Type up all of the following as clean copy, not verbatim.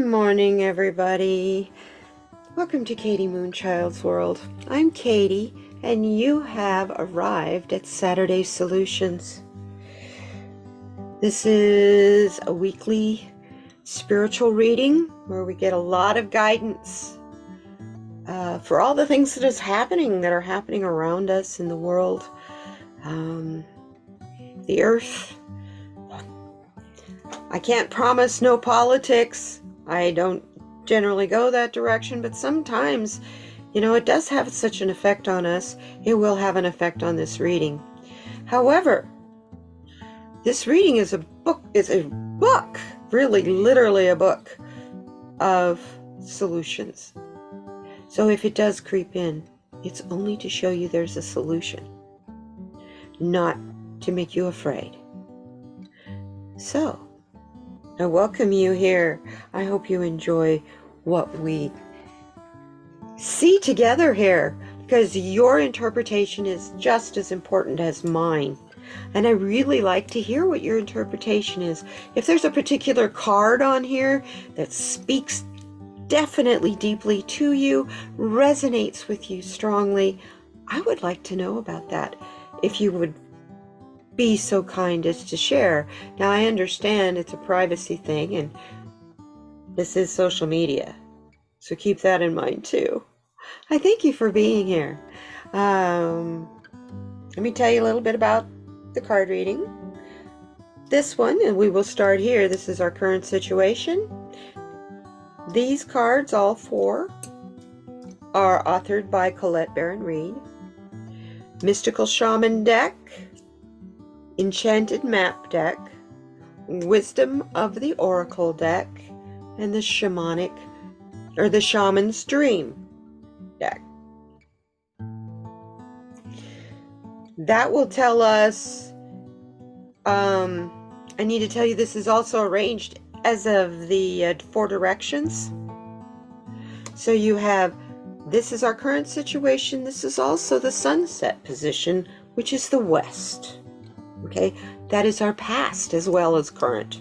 morning, everybody. Welcome to kdmoonchild's world. I'm Katie, and you have arrived at Saturday Solutions. This is a weekly spiritual reading where we get a lot of guidance for all the things that are happening around us in the world, the earth. I can't promise no politics. I don't generally go that direction, but sometimes, it does have such an effect on us. It will have an effect on this reading. However, this reading is a book, really literally a book of solutions. So if it does creep in, it's only to show you there's a solution, not to make you afraid. So, I welcome you here. I hope you enjoy what we see together here, because your interpretation is just as important as mine. And I really like to hear what your interpretation is. If there's a particular card on here that speaks definitely deeply to you, resonates with you strongly, I would like to know about that. If you would be so kind as to share. Now, I understand it's a privacy thing, and this is social media, so keep that in mind too. I thank you for being here. Let me tell you a little bit about the card reading. This one, and we will start here. This is our current situation. These cards, all four, are authored by Colette Baron-Reid. Mystical Shaman deck, Enchanted Map deck, Wisdom of the Oracle deck, and the Shaman's Dream deck. That will tell us, I need to tell you this is also arranged as of the 4 directions. So you have, this is our current situation. This is also the sunset position, which is the west. Okay, that is our past as well as current.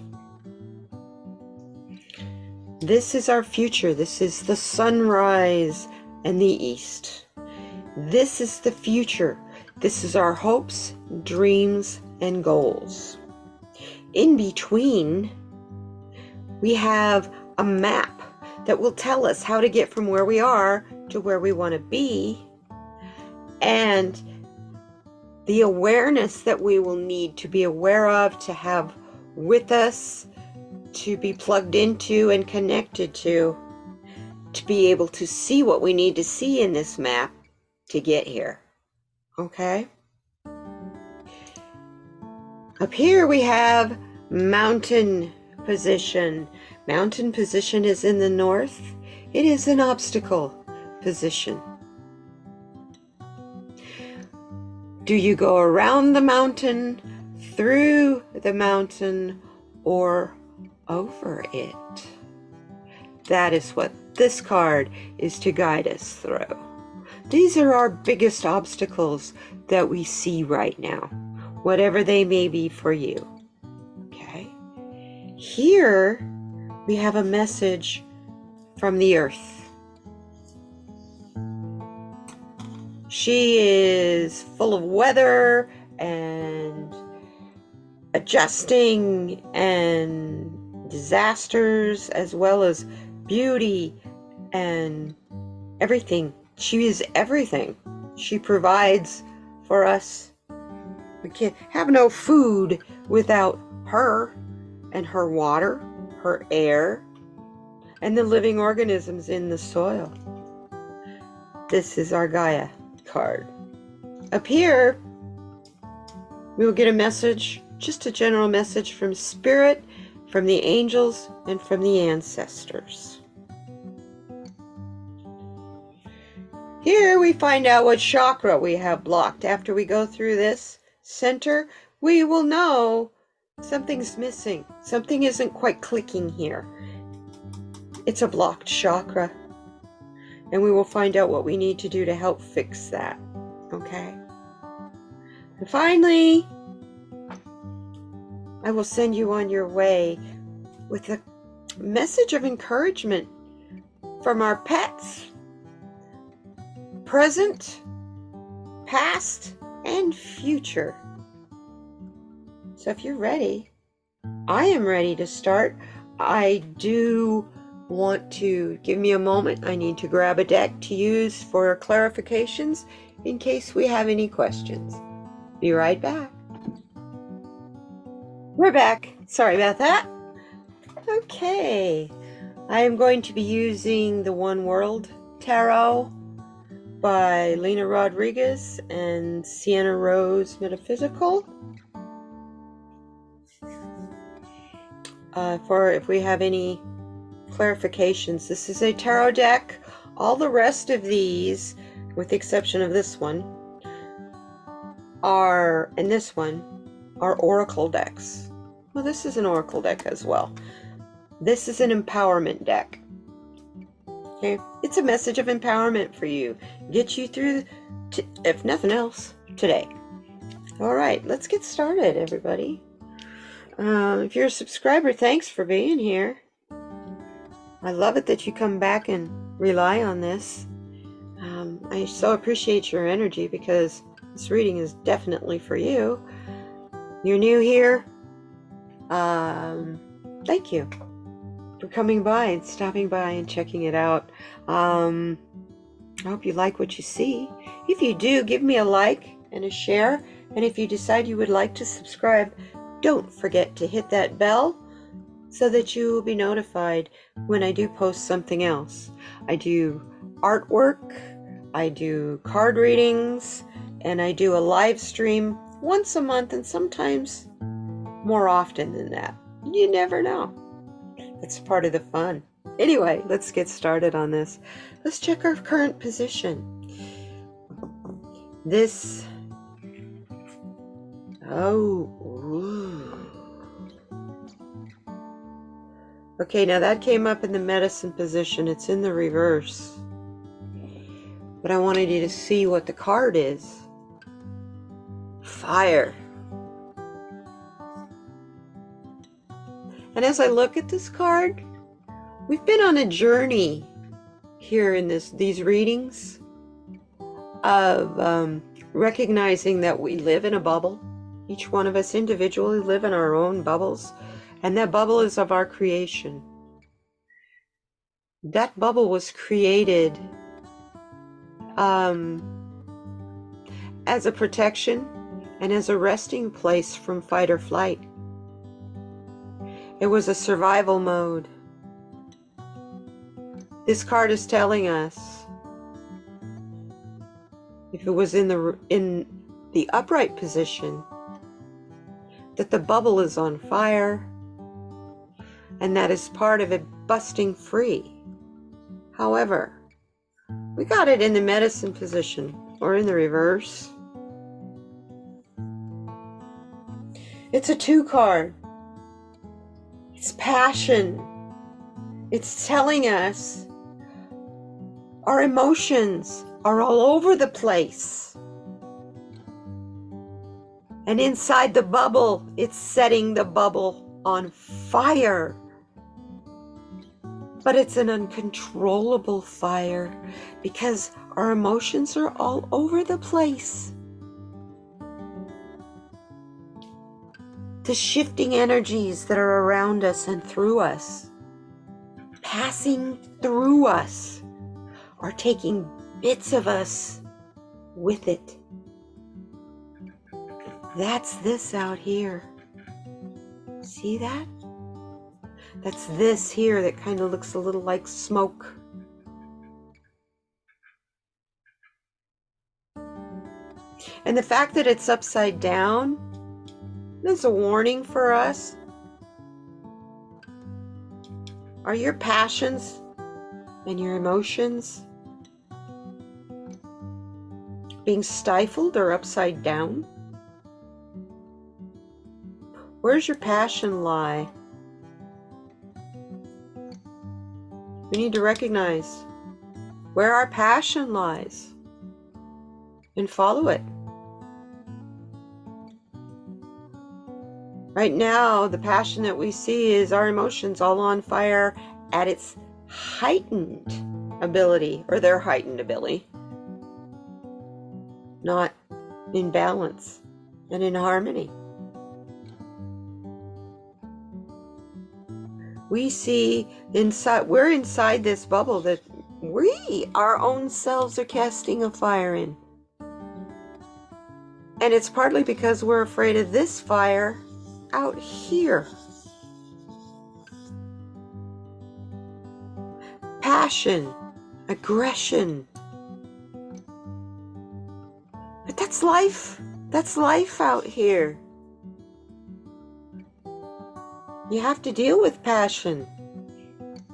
This is our future. This is the sunrise and the east. This is the future. This is our hopes, dreams, and goals. In between, we have a map that will tell us how to get from where we are to where we want to be, and the awareness that we will need to be aware of, to have with us, to be plugged into and connected to be able to see what we need to see in this map to get here. Okay? Up here we have mountain position. Mountain position is in the north. It is an obstacle position. Do you go around the mountain, through the mountain, or over it? That is what this card is to guide us through. These are our biggest obstacles that we see right now, whatever they may be for you. Okay? Here we have a message from the earth. She is full of weather and adjusting and disasters, as well as beauty and everything. She is everything. She provides for us. We can't have no food without her, and her water, her air, and the living organisms in the soil. This is our Gaia card. Up here, we will get a message, just a general message from Spirit, from the angels, and from the ancestors. Here we find out what chakra we have blocked. After we go through this center, we will know something's missing. Something isn't quite clicking here. It's a blocked chakra. And we will find out what we need to do to help fix that. Okay? And finally, I will send you on your way with message of encouragement from our pets, present, past, and future. So if you're ready, I am ready to start. I do want to give me a moment. I need to grab a deck to use for clarifications in case we have any questions. Be right back. We're back. Sorry about that. Okay. I am going to be using the One World Tarot by Lena Rodriguez and Sienna Rose Metaphysical. For if we have any clarifications, this is a tarot deck. All the rest of these, with the exception of this one, are oracle decks. Well, this is an oracle deck as well. This is an empowerment deck. Okay, it's a message of empowerment for you. Get you through, if nothing else, today. All right, let's get started, everybody. If you're a subscriber, thanks for being here. I love it that you come back and rely on this. I so appreciate your energy because this reading is definitely for you. You're new here. Thank you for coming by and stopping by and checking it out. I hope you like what you see. If you do, give me a like and a share. And if you decide you would like to subscribe, don't forget to hit that bell so that you will be notified when I do post something else. I do artwork, I do card readings, and I do a live stream once a month and sometimes more often than that. You never know. It's part of the fun. Anyway, let's get started on this. Let's check our current position. Okay, now that came up in the medicine position. It's in the reverse. But I wanted you to see what the card is. Fire. And as I look at this card, we've been on a journey here in these readings of recognizing that we live in a bubble. Each one of us individually live in our own bubbles, and that bubble is of our creation. That bubble was created as a protection and as a resting place from fight or flight. It was a survival mode. This card is telling us, if it was in the upright position, that the bubble is on fire, and that is part of it busting free. However, we got it in the medicine position, or in the reverse. It's a 2 card. It's passion. It's telling us our emotions are all over the place. And inside the bubble, it's setting the bubble on fire. But it's an uncontrollable fire because our emotions are all over the place. The shifting energies that are around us and through us, passing through us, are taking bits of us with it. That's this out here. See that? That's this here that kind of looks a little like smoke. And the fact that it's upside down is a warning for us. Are your passions and your emotions being stifled or upside down? Where's your passion lie? We need to recognize where our passion lies and follow it. Right now, the passion that we see is our emotions all on fire at its heightened ability, or their heightened ability, not in balance and in harmony. We see inside, we're inside this bubble that we, our own selves, are casting a fire in. And it's partly because we're afraid of this fire out here. Passion, aggression. But that's life. That's life out here. You have to deal with passion.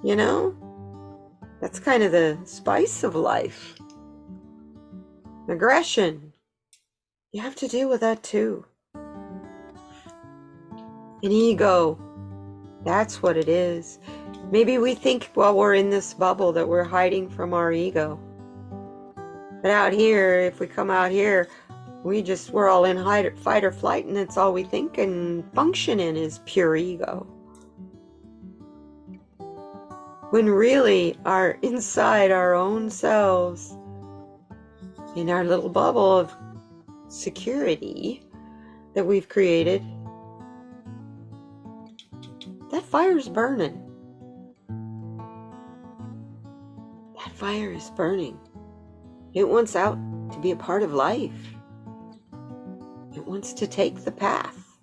You know? That's kind of the spice of life. Aggression. You have to deal with that too. An ego. That's what it is. Maybe we think while we're in this bubble that we're hiding from our ego. But out here, if we come out here, we're all in fight or flight, and that's all we think and function in is pure ego. When really our inside our own selves, in our little bubble of security that we've created, that fire's burning. That fire is burning. It wants out to be a part of life. It wants to take the path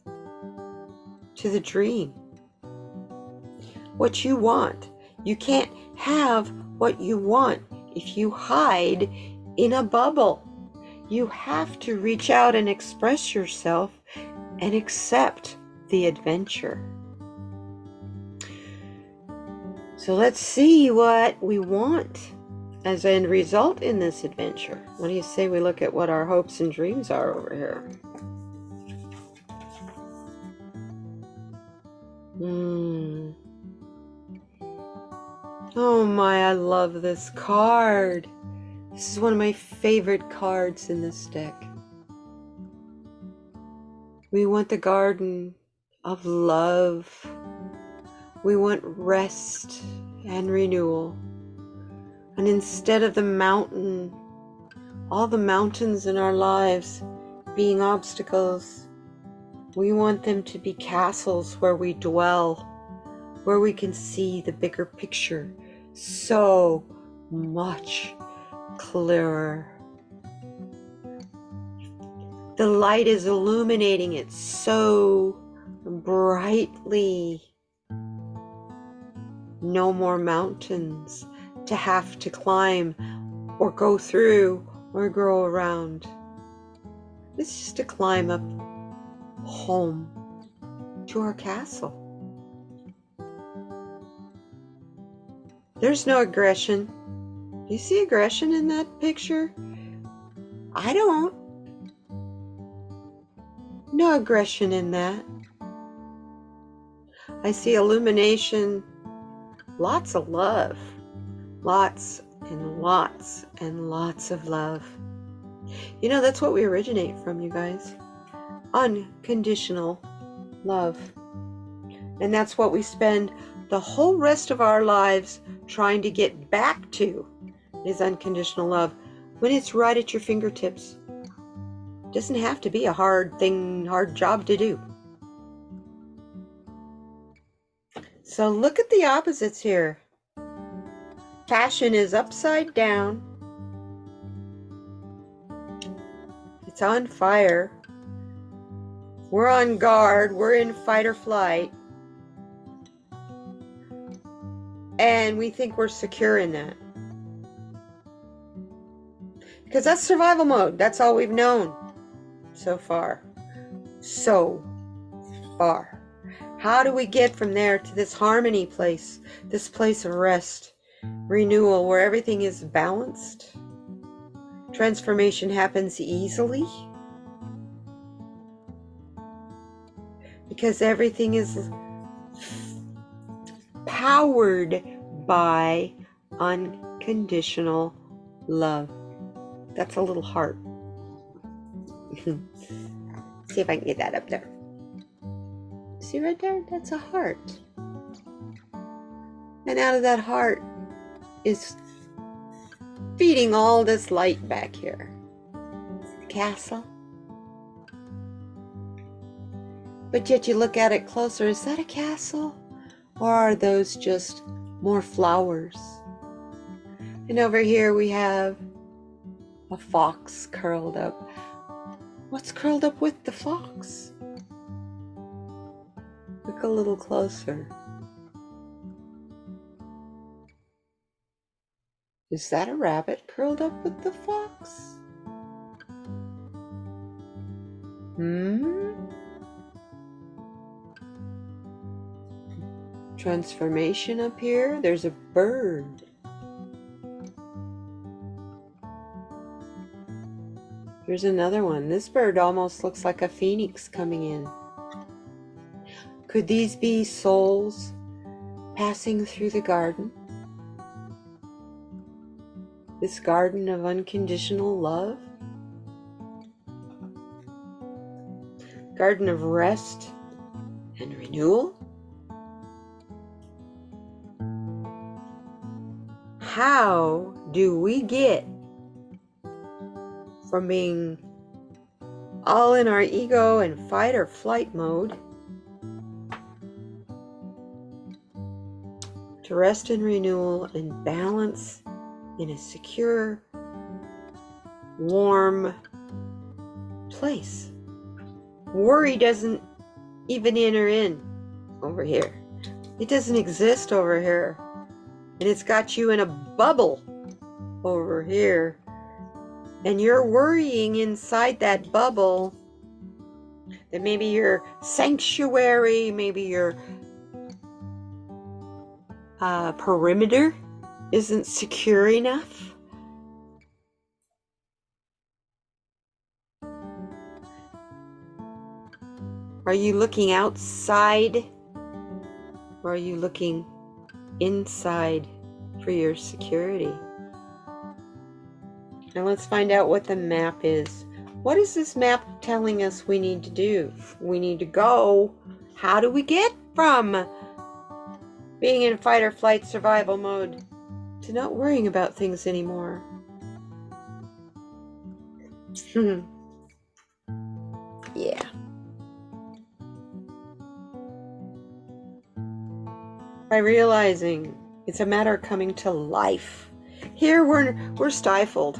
to the dream. What you want. You can't have what you want if you hide in a bubble. You have to reach out and express yourself and accept the adventure. So let's see what we want as an end result in this adventure. What do you say we look at what our hopes and dreams are over here? Oh my, I love this card. This is one of my favorite cards in this deck. We want the garden of love. We want rest and renewal. And instead of the mountain, all the mountains in our lives being obstacles, we want them to be castles where we dwell, where we can see the bigger picture so much clearer. The light is illuminating it so brightly. No more mountains to have to climb or go through or grow around. It's just to climb up home to our castle. There's no aggression. Do you see aggression in that picture? I don't. No aggression in that. I see illumination, lots of love, lots and lots and lots of love. You know, that's what we originate from, you guys. Unconditional love. And that's what we spend the whole rest of our lives trying to get back to, is unconditional love, when it's right at your fingertips. It doesn't have to be a hard job to do. So look at the opposites here. Passion is upside down. It's on fire. We're on guard. We're in fight or flight. And we think we're secure in that. Because that's survival mode. That's all we've known so far. So far. How do we get from there to this harmony place, this place of rest, renewal, where everything is balanced? Transformation happens easily. Because everything is powered by unconditional love. That's a little heart. See if I can get that up there. See right there? That's a heart. And out of that heart is feeding all this light back here. Castle. But yet you look at it closer, is that a castle? Or are those just more flowers? And over here we have a fox curled up. What's curled up with the fox? Look a little closer. Is that a rabbit curled up with the fox? Transformation up here. There's a bird. Here's another one. This bird almost looks like a phoenix coming in. Could these be souls passing through the garden? This garden of unconditional love? Garden of rest and renewal? How do we get from being all in our ego and fight or flight mode to rest and renewal and balance in a secure, warm place? Worry doesn't even enter in over here. It doesn't exist over here. And it's got you in a bubble over here. And you're worrying inside that bubble that maybe your sanctuary, maybe your perimeter isn't secure enough. Are you looking outside, or are you looking inside for your security? Now let's find out what the map is. What is this map telling us we need to do? We need to go. How do we get from being in fight or flight survival mode to not worrying about things anymore? Yeah. By realizing it's a matter of coming to life. Here we're stifled.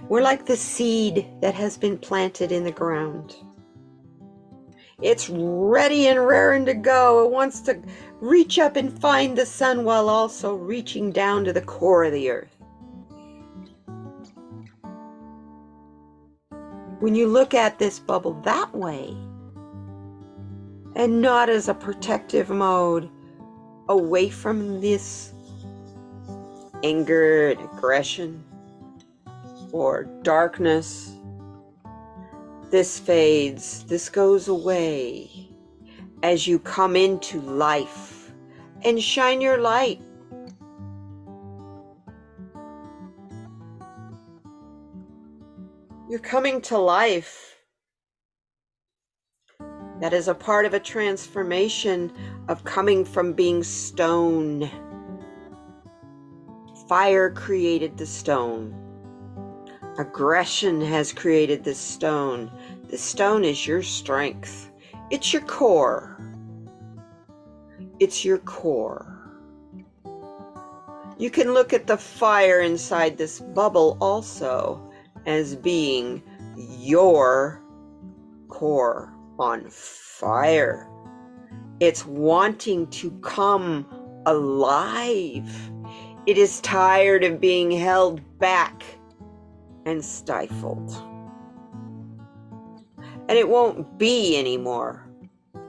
We're like the seed that has been planted in the ground. It's ready and raring to go. It wants to reach up and find the sun while also reaching down to the core of the earth. When you look at this bubble that way, and not as a protective mode away from this anger and aggression or darkness, this fades, this goes away as you come into life and shine your light. You're coming to life. That is a part of a transformation of coming from being stone. Fire created the stone. Aggression has created this stone. The stone is your strength. It's your core. It's your core. You can look at the fire inside this bubble also as being your core on fire. It's wanting to come alive. It is tired of being held back and stifled. And it won't be anymore.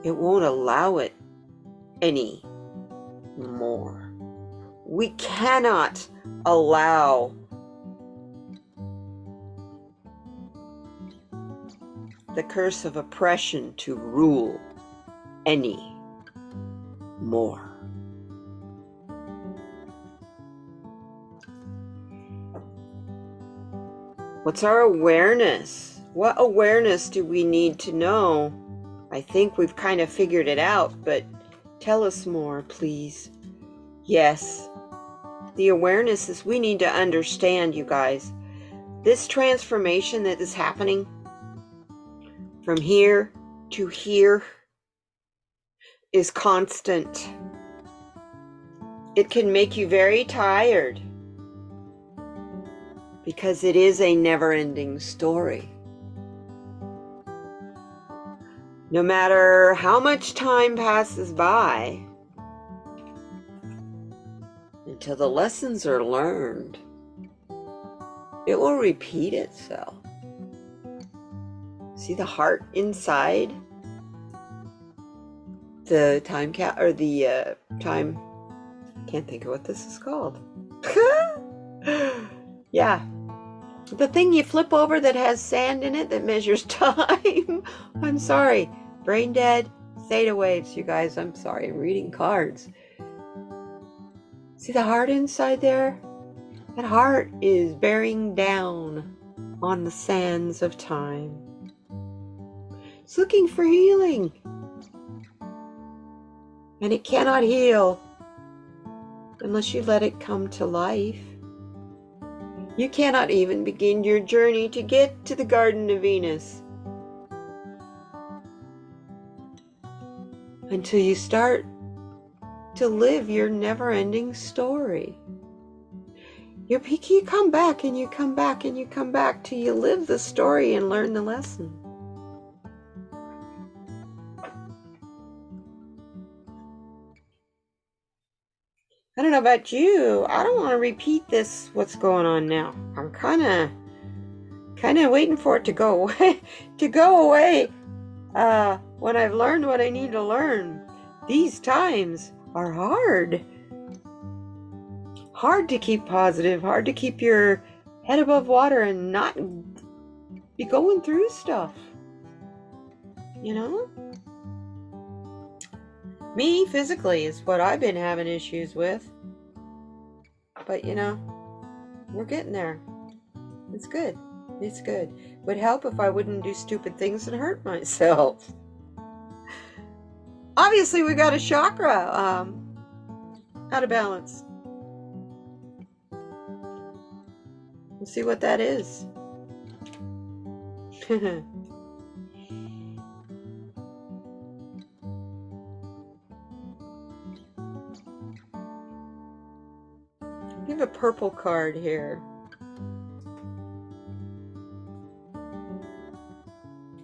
It won't allow it any more. We cannot allow the curse of oppression to rule any more. What's our awareness? What awareness do we need to know? I think we've kind of figured it out, but tell us more, please. Yes, the awareness is we need to understand, you guys. This transformation that is happening from here to here is constant. It can make you very tired because it is a never-ending story. No matter how much time passes by, until the lessons are learned, it will repeat itself. See the heart inside the time time, can't think of what this is called. Yeah, the thing you flip over that has sand in it that measures time. I'm sorry, brain dead, theta waves, you guys. I'm sorry, I'm reading cards. See the heart inside there? That heart is bearing down on the sands of time. It's looking for healing. And it cannot heal unless you let it come to life. You cannot even begin your journey to get to the Garden of Venus until you start to live your never-ending story. You come back and you come back and you come back till you live the story and learn the lesson. I don't know about you. I don't want to repeat this, what's going on now. I'm kind of waiting for it to go away, when I've learned what I need to learn. These times are hard. Hard to keep positive, hard to keep your head above water and not be going through stuff. You know? Me, physically, is what I've been having issues with. But, we're getting there. It's good. It's good. Would help if I wouldn't do stupid things and hurt myself. Obviously, we got a chakra out of balance. We'll see what that is. We have a purple card here.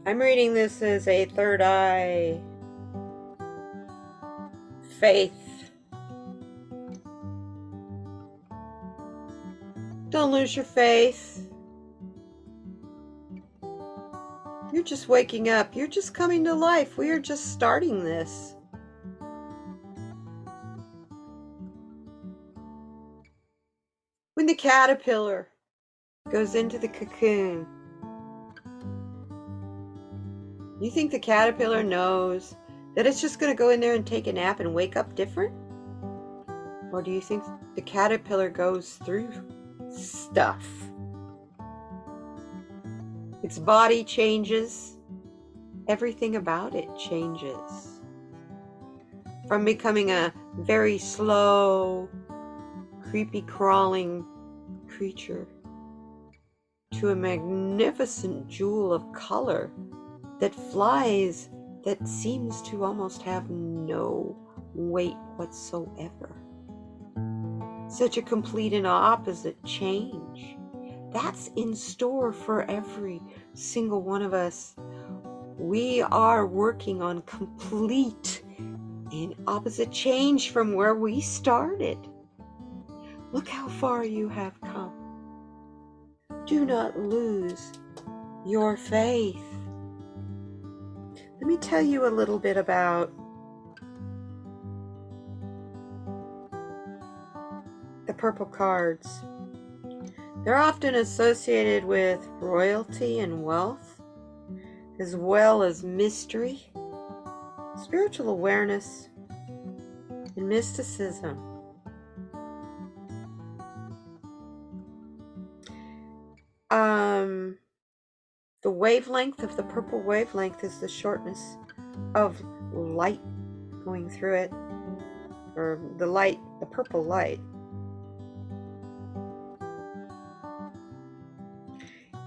I'm reading this as a third eye. Faith. Don't lose your faith. You're just waking up. You're just coming to life. We are just starting this. When the caterpillar goes into the cocoon, you think the caterpillar knows that it's just going to go in there and take a nap and wake up different? Or do you think the caterpillar goes through stuff? Its body changes. Everything about it changes. From becoming a very slow, creepy crawling creature to a magnificent jewel of color that flies, that seems to almost have no weight whatsoever. Such a complete and opposite change. That's in store for every single one of us. We are working on complete and opposite change from where we started. Look how far you have come. Do not lose your faith. Let me tell you a little bit about the purple cards. They're often associated with royalty and wealth, as well as mystery, spiritual awareness, and mysticism. The wavelength of the purple wavelength is the shortness of light going through it, or the light, the purple light.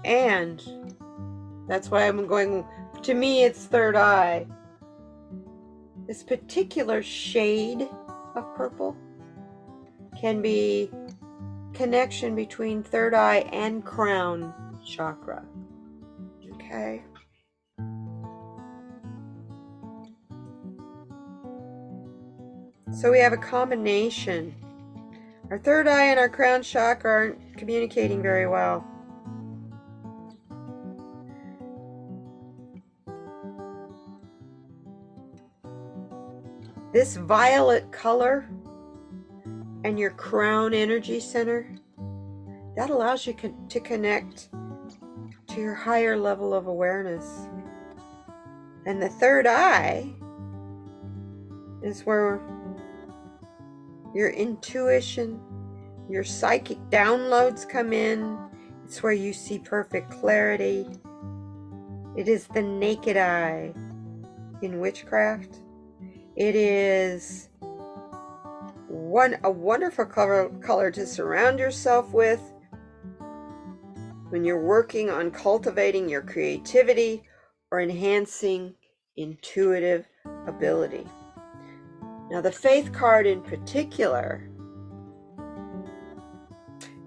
And that's why I'm going, to me it's third eye. This particular shade of purple can be connection between third eye and crown chakra. Okay. So we have a combination. Our third eye and our crown chakra aren't communicating very well. This violet color and your crown energy center, that allows you to connect to your higher level of awareness. And the third eye is where your intuition, your psychic downloads come in. It's where you see perfect clarity. It is the naked eye in witchcraft. It is a wonderful color to surround yourself with when you're working on cultivating your creativity or enhancing intuitive ability. Now, the faith card in particular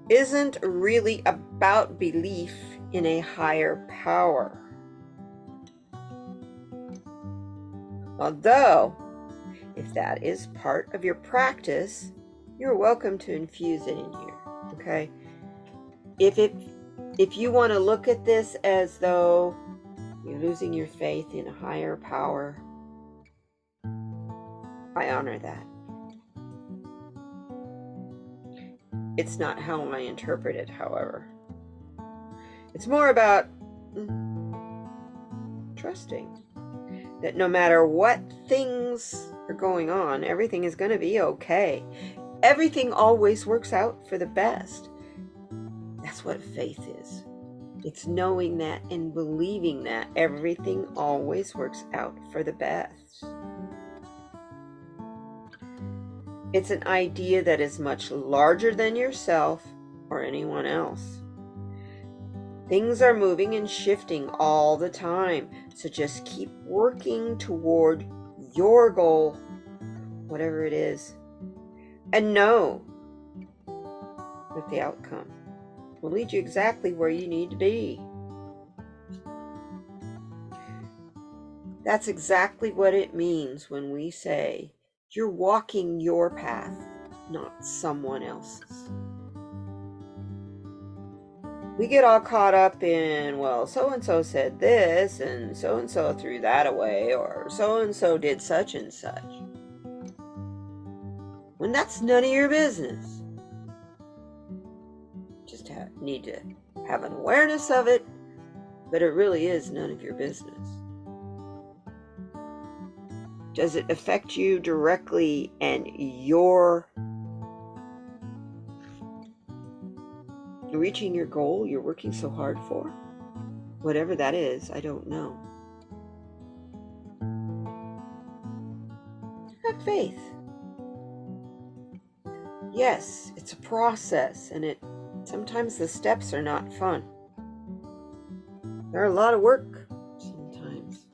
isn't really about belief in a higher power. Although, if that is part of your practice, you're welcome to infuse it in here, okay? If you want to look at this as though you're losing your faith in a higher power, I honor that. It's not how I interpret it, however. It's more about trusting that no matter what things are going on, everything is going to be okay. Everything always works out for the best. That's what faith is. It's knowing that and believing that everything always works out for the best. It's an idea that is much larger than yourself or anyone else. Things are moving and shifting all the time, so just keep working toward your goal, whatever it is, and know that the outcome will lead you exactly where you need to be. That's exactly what it means when we say you're walking your path, not someone else's. We get all caught up in, well, so-and-so said this, and so-and-so threw that away, or so-and-so did such and such. When that's none of your business. Just need to have an awareness of it, but it really is none of your business. Does it affect you directly and you're reaching your goal you're working so hard for? Whatever that is, I don't know. Have faith. Yes, it's a process, and sometimes the steps are not fun. They're a lot of work sometimes,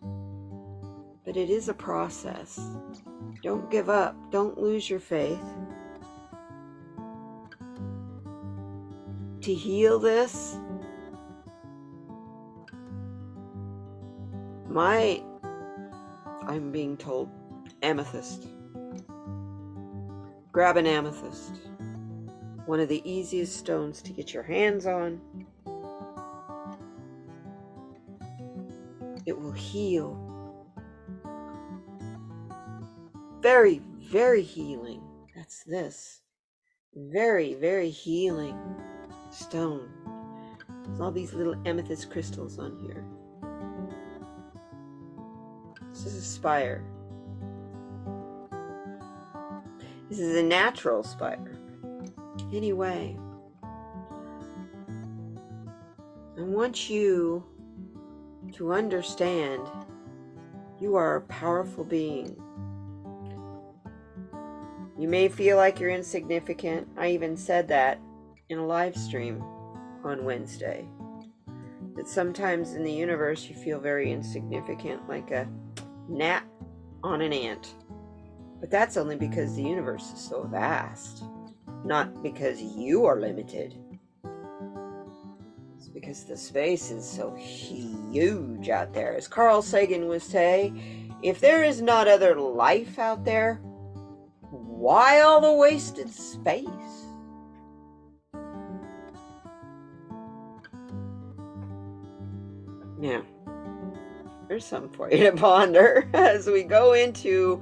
but it is a process. Don't give up. Don't lose your faith. To heal this, I'm being told, amethyst. Grab an amethyst. One of the easiest stones to get your hands on. It will heal. Very, very healing. That's this. Very, very healing stone. There's all these little amethyst crystals on here. This is a spire. This is a natural spire. Anyway, I want you to understand You are a powerful being. You may feel like you're insignificant. I even said that in a live stream on Wednesday. That sometimes in the universe you feel very insignificant, like a gnat on an ant. But that's only because the universe is so vast, not because you are limited. It's because the space is so huge out there. As Carl Sagan would say, if there is not other life out there, why all the wasted space? Now, there's something for you to ponder as we go into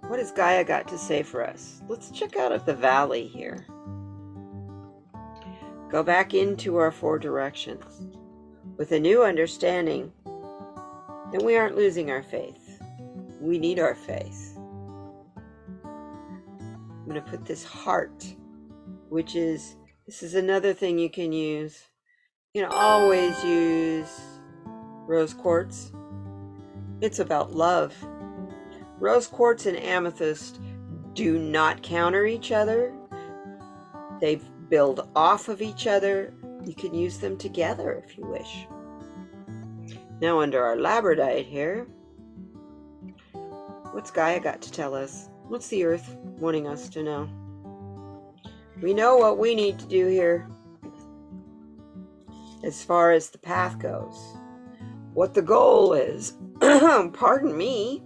what has Gaia got to say for us. Let's check out the valley here. Go back into our 4 directions with a new understanding that we aren't losing our faith. We need our faith. I'm going to put this heart, which is, this is another thing you can use. You can always use rose quartz. It's about love. Rose quartz and amethyst do not counter each other. They build off of each other. You can use them together if you wish. Now under our labradorite here, what's Gaia got to tell us? What's the earth wanting us to know? We know what we need to do here as far as the path goes. What the goal is, pardon me,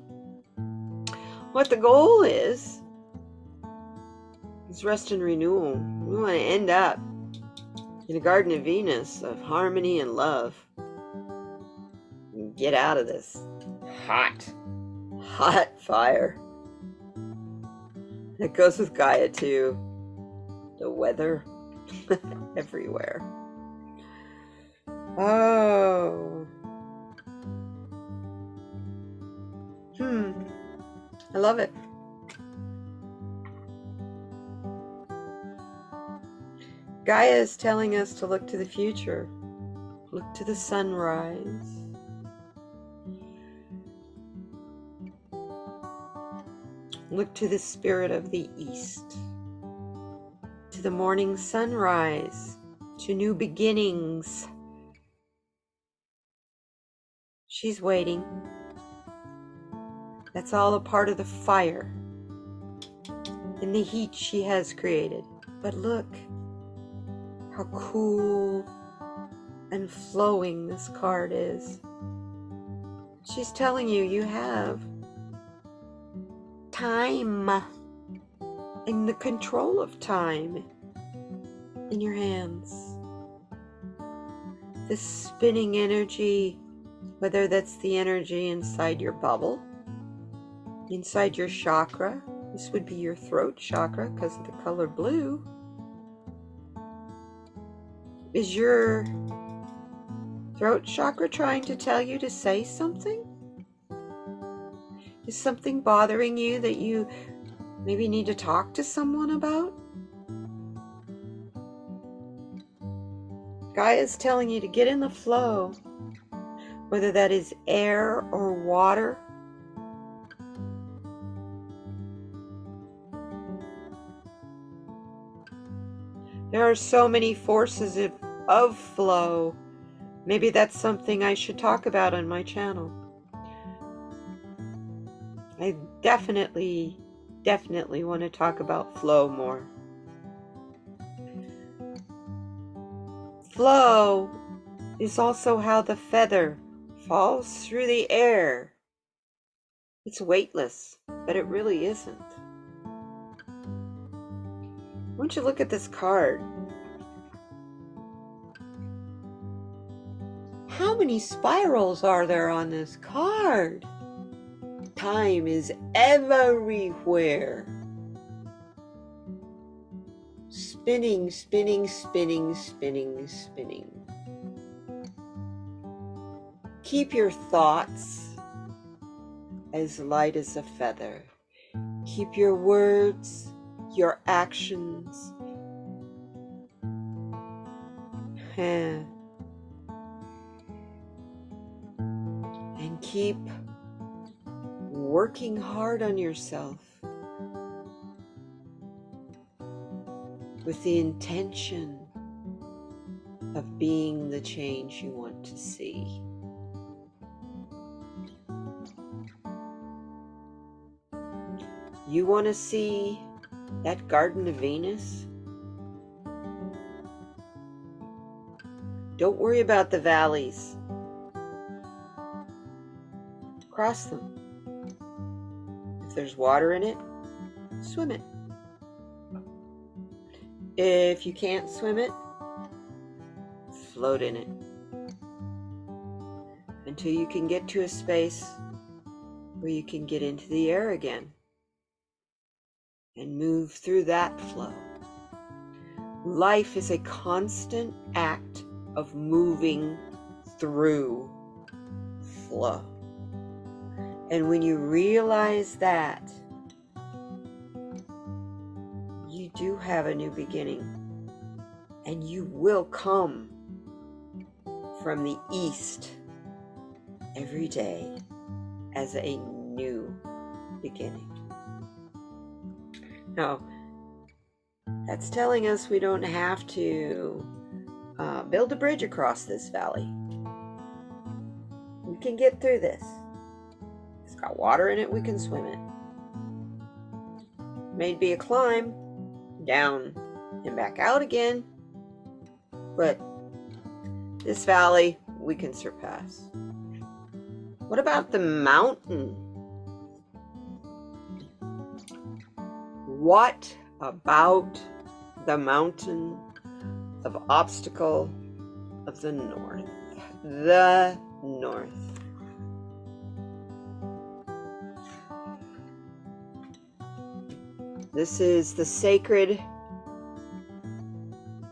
what the goal is rest and renewal. We want to end up in a Garden of Venus of harmony and love. Get out of this hot fire. It goes with Gaia too. The weather everywhere. Oh. I love it. Gaia is telling us to look to the future. Look to the sunrise. Look to the spirit of the east. To the morning sunrise. To new beginnings. She's waiting. That's all a part of the fire and the heat she has created. But look how cool and flowing this card is. She's telling you you have time and the control of time in your hands. This spinning energy, whether that's the energy inside your bubble, inside your chakra, this would be your throat chakra because of the color blue. Is your throat chakra trying to tell you to say something? Is something bothering you that you maybe need to talk to someone about? Gaia is telling you to get in the flow, whether that is air or water. There are so many forces of flow. Maybe that's something I should talk about on my channel. I definitely want to talk about flow more. Flow is also how the feather falls through the air. It's weightless, but it really isn't. Why don't you look at this card? How many spirals are there on this card? Time is everywhere. Spinning, spinning, spinning, spinning, spinning. Keep your thoughts as light as a feather. Keep your words, your actions, and keep working hard on yourself with the intention of being the change you want to see. You want to see that Garden of Venus? Don't worry about the valleys. Cross them. If there's water in it, swim it. If you can't swim it, float in it. Until you can get to a space where you can get into the air again and move through that flow. Life is a constant act of moving through flow. And when you realize that, you do have a new beginning, and you will come from the east every day as a new beginning. Now, that's telling us we don't have to build a bridge across this valley. We can get through this. It's got water in it, we can swim it. May be a climb down and back out again, but this valley we can surpass. What about the mountain? What about the mountain of obstacle of the north? The north. This is the Sacred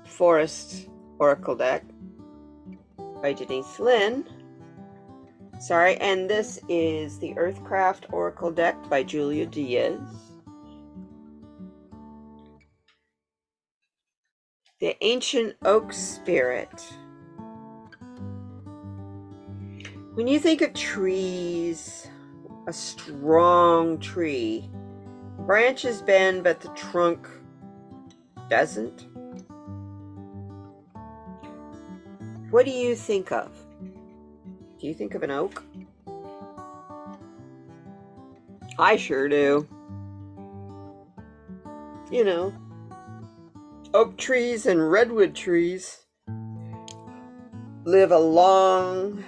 Forest Oracle deck by Denise Lynn. And this is the Earthcraft Oracle deck by Julia Diaz. The Ancient Oak Spirit. When you think of trees, a strong tree, branches bend but the trunk doesn't. What do you think of? Do you think of an oak? I sure do. You know, oak trees and redwood trees live a long,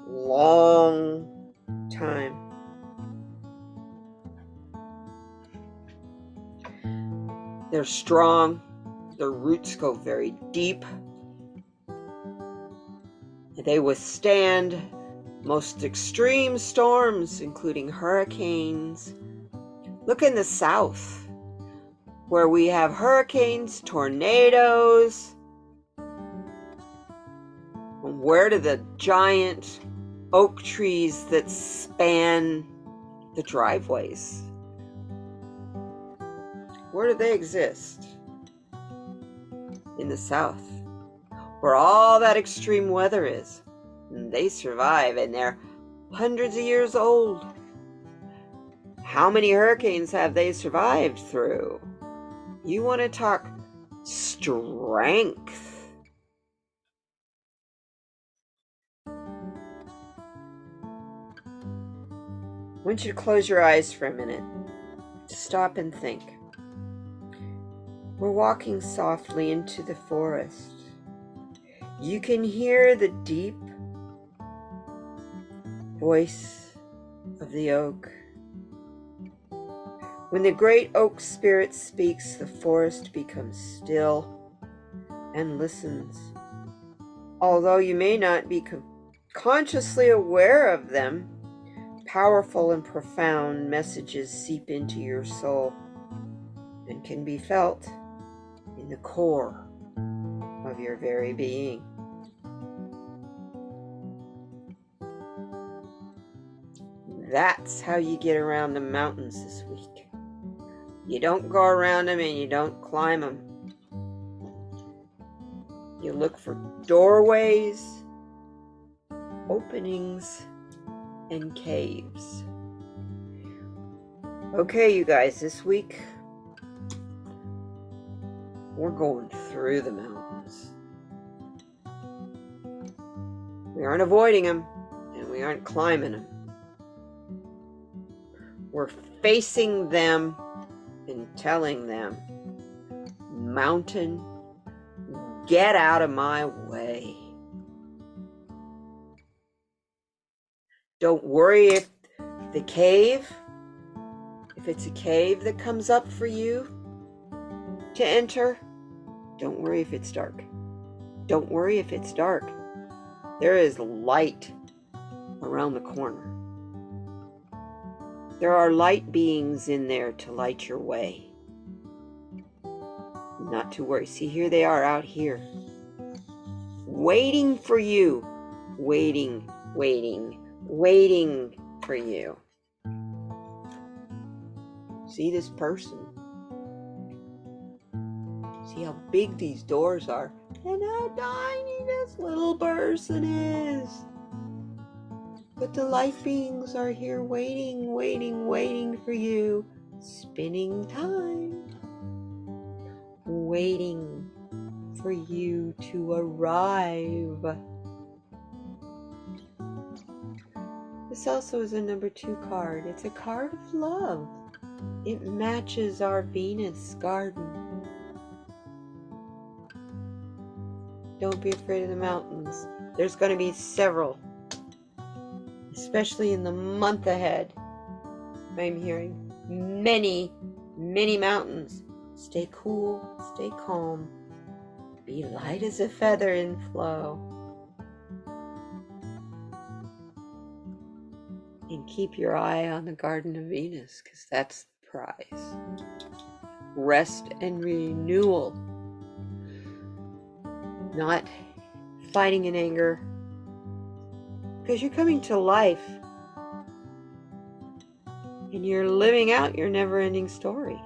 long time. They're strong. Their roots go very deep. They withstand most extreme storms, including hurricanes. Look in the south, where we have hurricanes, tornadoes. Where do the giant oak trees that span the driveways, where do they exist? In the south, where all that extreme weather is. And they survive, and they're hundreds of years old. How many hurricanes have they survived through? You want to talk strength. I want you to close your eyes for a minute. Stop and think. We're walking softly into the forest. You can hear the deep voice of the oak. When the great oak spirit speaks, the forest becomes still and listens. Although you may not be consciously aware of them, powerful and profound messages seep into your soul and can be felt in the core of your very being. That's how you get around the mountains this week. You don't go around them and you don't climb them. You look for doorways, openings, and caves. Okay, you guys, this week we're going through the mountains. We aren't avoiding them, and we aren't climbing them. We're facing them and telling them, mountain, get out of my way. Don't worry if the cave, if it's a cave that comes up for you to enter, don't worry if it's dark. Don't worry if it's dark. There is light around the corner. There are light beings in there to light your way. Not to worry. See, here they are out here, waiting for you. Waiting for you. See this person? See how big these doors are and how tiny this little person is. But the light beings are here waiting for you, spinning time, waiting for you to arrive. This also is a number 2 card. It's a card of love. It matches our Venus garden. Don't be afraid of the mountains. There's going to be several, especially in the month ahead. I'm hearing many mountains. Stay cool, stay calm, be light as a feather in flow, and keep your eye on the Garden of Venus, because that's the prize. Rest and renewal. Not fighting in anger, because you're coming to life and you're living out your never-ending story.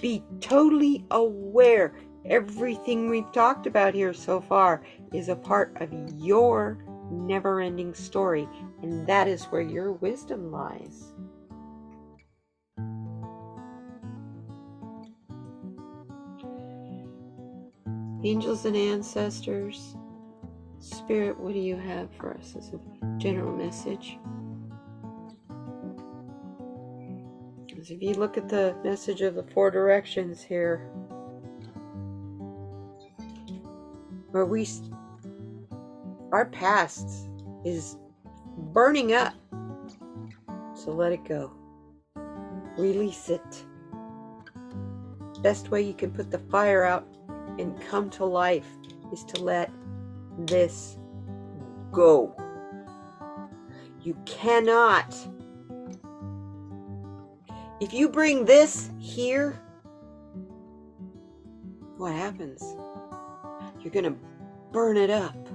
Be totally aware. Everything we've talked about here so far is a part of your never-ending story, and that is where your wisdom lies. Angels and ancestors, Spirit, what do you have for us as a general message? As if you look at the message of the 4 directions here, where our past is burning up, so let it go. Release it. Best way you can put the fire out and come to life is to let this go. You cannot. If you bring this here, what happens? You're going to burn it up.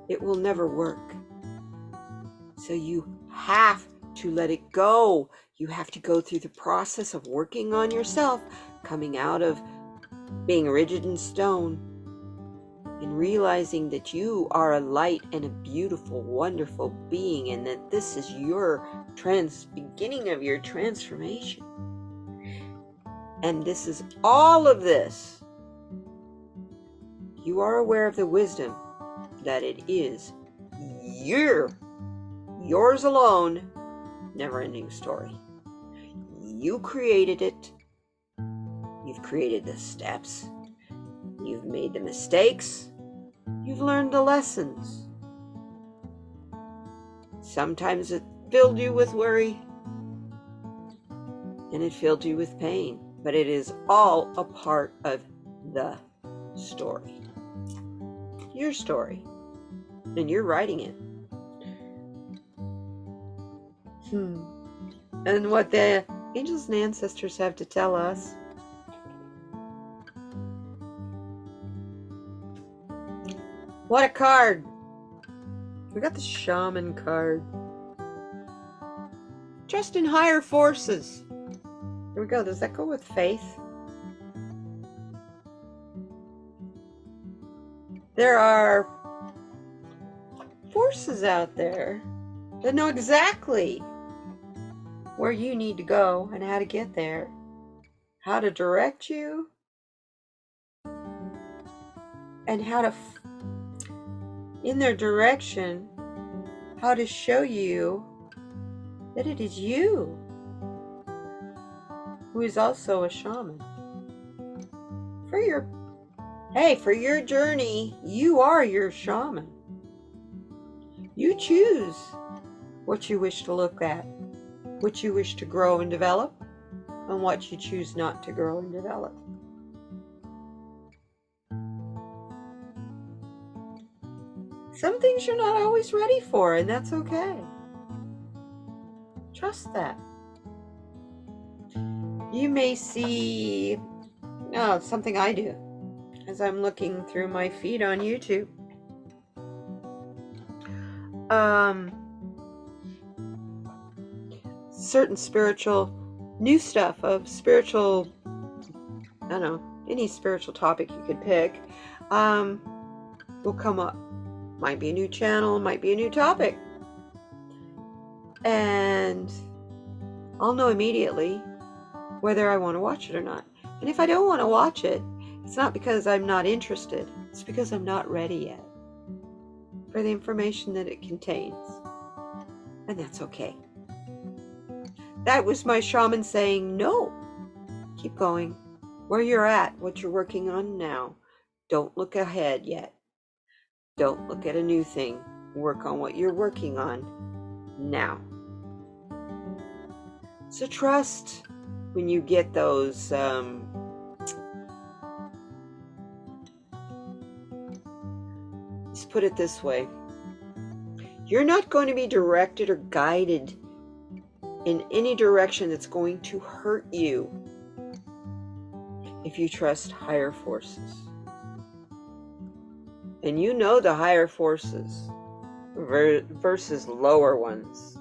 It will never work. So you have to let it go. You have to go through the process of working on yourself, coming out of being rigid in stone, and realizing that you are a light and a beautiful, wonderful being, and that this is your beginning of your transformation. And this is all of this. You are aware of the wisdom that it is yours alone, never-ending story. You created it. You've created the steps. You've made the mistakes. You've learned the lessons. Sometimes it filled you with worry, and it filled you with pain, but it is all a part of the story. Your story, and you're writing it. And what the angels and ancestors have to tell us. What a card! We got the shaman card. Trust in higher forces. Here we go. Does that go with faith? There are forces out there to know exactly where you need to go and how to get there, how to direct you, and how to, in their direction, how to show you that it is you who is also a shaman. For your journey, you are your shaman. You choose what you wish to look at, what you wish to grow and develop, and what you choose not to grow and develop. Some things you're not always ready for, and that's okay. Trust that. You may see something I do as I'm looking through my feed on YouTube. Certain spiritual new stuff of spiritual, I don't know, any spiritual topic you could pick will come up. Might be a new channel, might be a new topic. And I'll know immediately whether I want to watch it or not. And if I don't want to watch it, it's not because I'm not interested. It's because I'm not ready yet for the information that it contains. And that's okay. That was my shaman saying, no, keep going where you're at, what you're working on now. Don't look ahead yet. Don't look at a new thing. Work on what you're working on now. So trust when you get those let's put it this way. You're not going to be directed or guided in any direction that's going to hurt you if you trust higher forces. And you know the higher forces versus lower ones.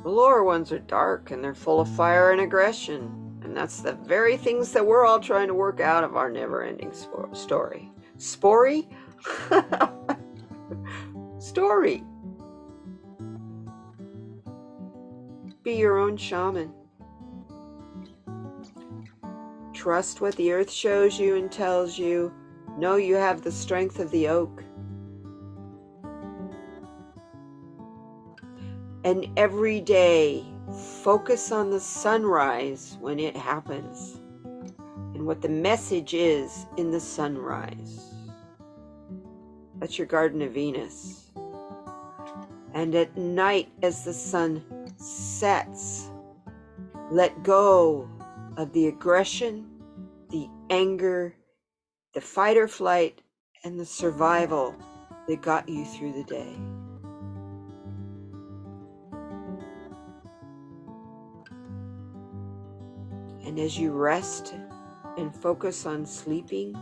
The lower ones are dark and they're full of fire and aggression. And that's the very things that we're all trying to work out of our never-ending story. Story? Story. Be your own shaman. Trust what the earth shows you and tells you. Know you have the strength of the oak. And every day, focus on the sunrise when it happens and what the message is in the sunrise. That's your Garden of Venus. And at night, as the sun sets, let go of the aggression, the anger, the fight or flight, and the survival that got you through the day. And as you rest and focus on sleeping,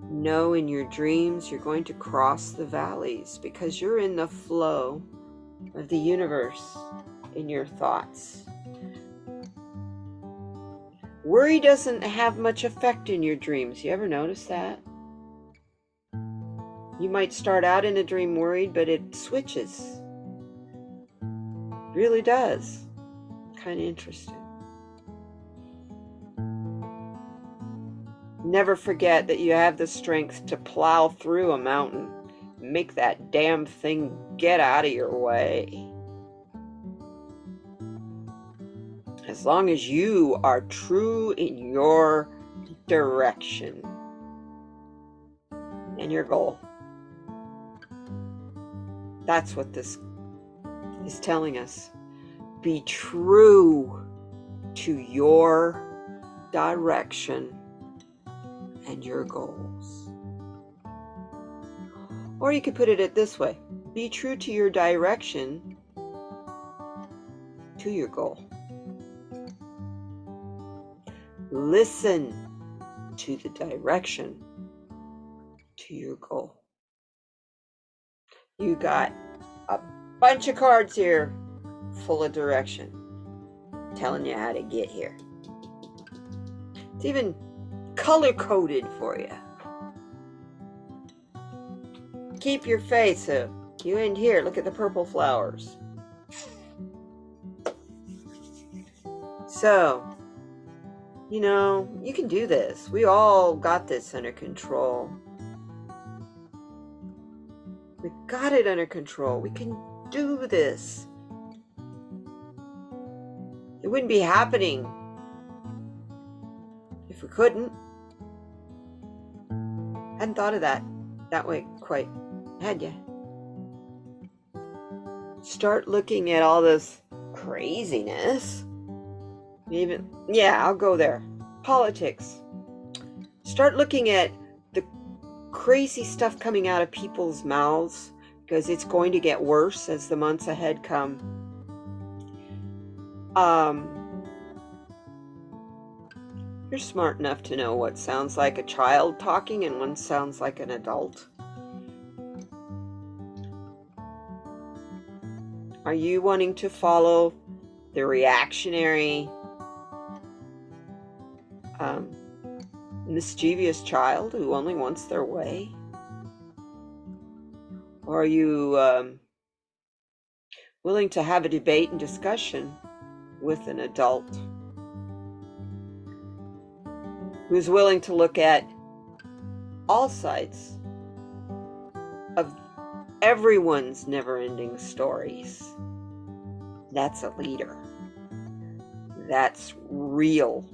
know in your dreams you're going to cross the valleys because you're in the flow of the universe in your thoughts. Worry doesn't have much effect in your dreams. You ever notice that? You might start out in a dream worried, but it switches. It really does. Kind of interesting. Never forget that you have the strength to plow through a mountain. Make that damn thing get out of your way. As long as you are true in your direction and your goal. That's what this is telling us. Be true to your direction and your goals. Or you could put it this way. Be true to your direction to your goal. Listen to the direction to your goal. You got a bunch of cards here full of direction, telling you how to get here. It's even color-coded for you. keep your faith. So you in here, look at the purple flowers. So, you know, you can do this. We all got this under control. We got it under control. We can do this. It wouldn't be happening if we couldn't. Hadn't thought of that way quite, had you? Start looking at all this craziness. Even, yeah, I'll go there. Politics. Start looking at the crazy stuff coming out of people's mouths, because it's going to get worse as the months ahead come. You're smart enough to know what sounds like a child talking and what sounds like an adult. Are you wanting to follow the reactionary, mischievous child who only wants their way? Or are you willing to have a debate and discussion with an adult who's willing to look at all sides of everyone's never-ending stories? That's a leader. That's real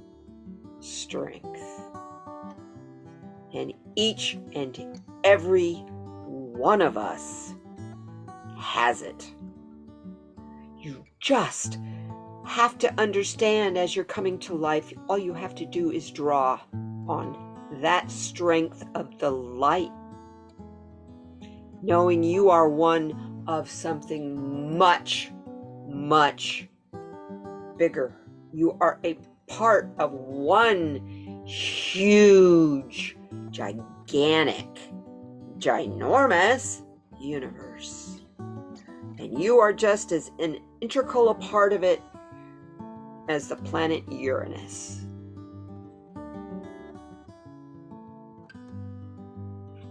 strength. And each and every one of us has it. You just have to understand, as you're coming to life, all you have to do is draw on that strength of the light, knowing you are one of something much, much bigger. You are a part of one huge, gigantic, ginormous universe. And you are just as an integral a part of it as the planet Uranus.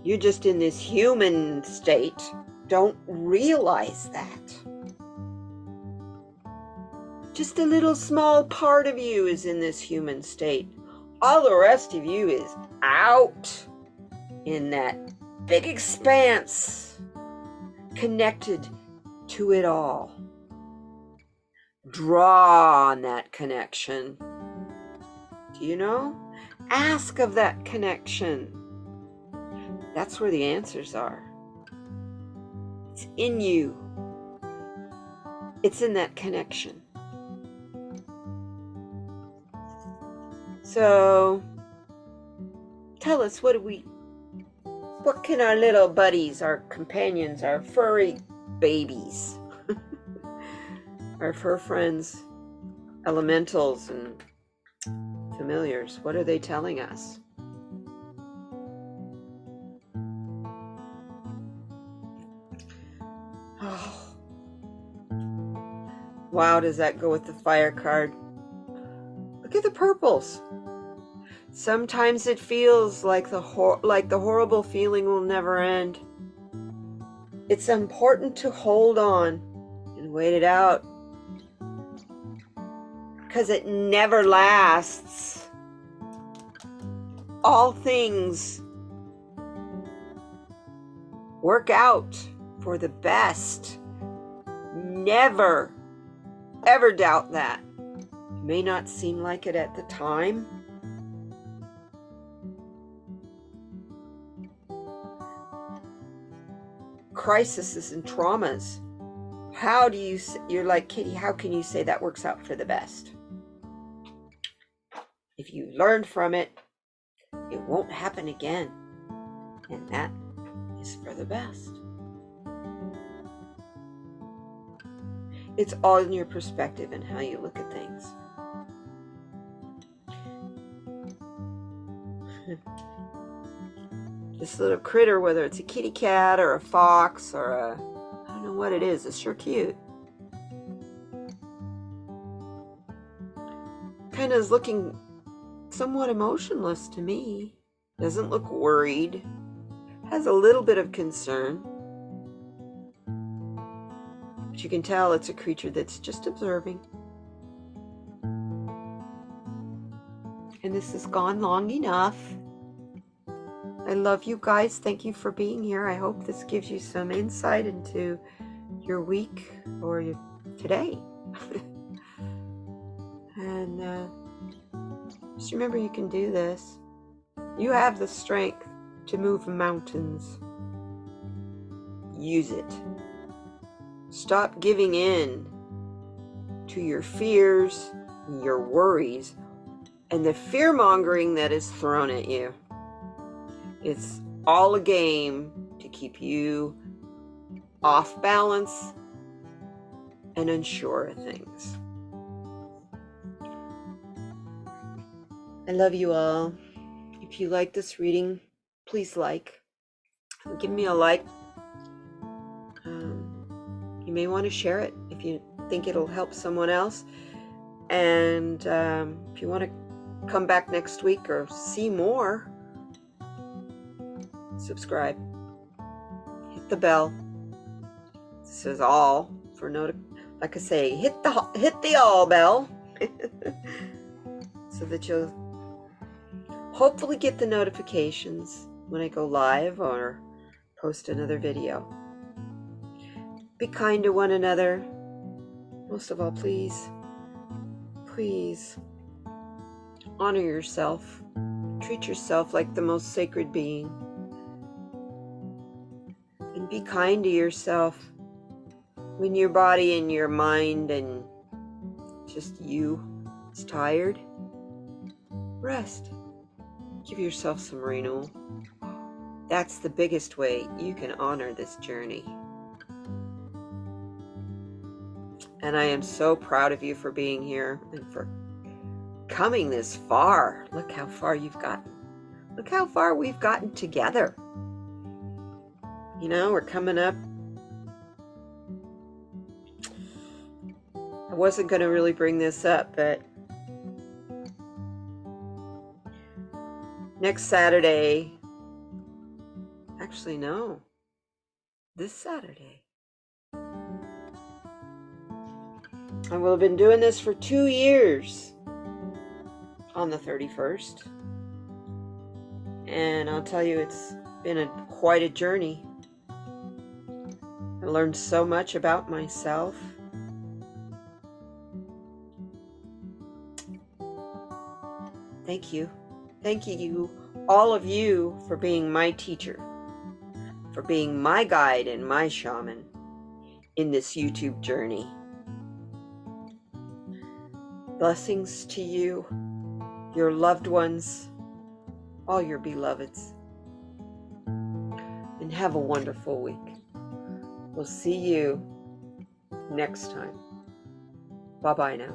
You're just in this human state. Don't realize that. Just a little small part of you is in this human state. All the rest of you is out in that big expanse, connected to it all. Draw on that connection. Do you know? Ask of that connection. That's where the answers are. It's in you. It's in that connection. So, tell us, what can our little buddies, our companions, our furry babies, our fur friends, elementals and familiars, what are they telling us? Oh. Wow, does that go with the fire card? Look at the purples. Sometimes it feels like the horrible feeling will never end. It's important to hold on and wait it out, because it never lasts. All things work out for the best. Never, ever doubt that. It may not seem like it at the time. Crises and traumas. You're like, Kitty, how can you say that works out for the best? If you learn from it, it won't happen again. And that is for the best. It's all in your perspective and how you look at things. This little critter, whether it's a kitty cat or a fox or I don't know what it is sure cute. Kind of is looking somewhat emotionless to me. Doesn't look worried. has a little bit of concern. But you can tell it's a creature that's just observing. And this has gone long enough. I love you guys. Thank you for being here. I hope this gives you some insight into your week or your today. And just remember, you can do this. You have the strength to move mountains. Use it. Stop giving in to your fears, your worries, and the fear-mongering that is thrown at you. It's all a game to keep you off balance and unsure of things. I love you all. If you like this reading, please give me a like. You may want to share it if you think it'll help someone else. And if you want to come back next week or see more, subscribe. Hit the bell. This is all for like I say, hit the all bell so that you'll hopefully get the notifications when I go live or post another video. Be kind to one another. Most of all, please honor yourself. Treat yourself like the most sacred being. And be kind to yourself when your body and your mind and just you is tired. Rest. Give yourself some renewal. That's the biggest way you can honor this journey. And I am so proud of you for being here and for coming this far. Look how far you've gotten. Look how far we've gotten together. You know, we're coming up. I wasn't going to really bring this up, but next Saturday, actually no, this Saturday, I will have been doing this for 2 years on the 31st. And I'll tell you, it's been quite a journey. I learned so much about myself. Thank you. Thank you, all of you, for being my teacher, for being my guide and my shaman in this YouTube journey. Blessings to you, your loved ones, all your beloveds, and have a wonderful week. We'll see you next time. Bye-bye now.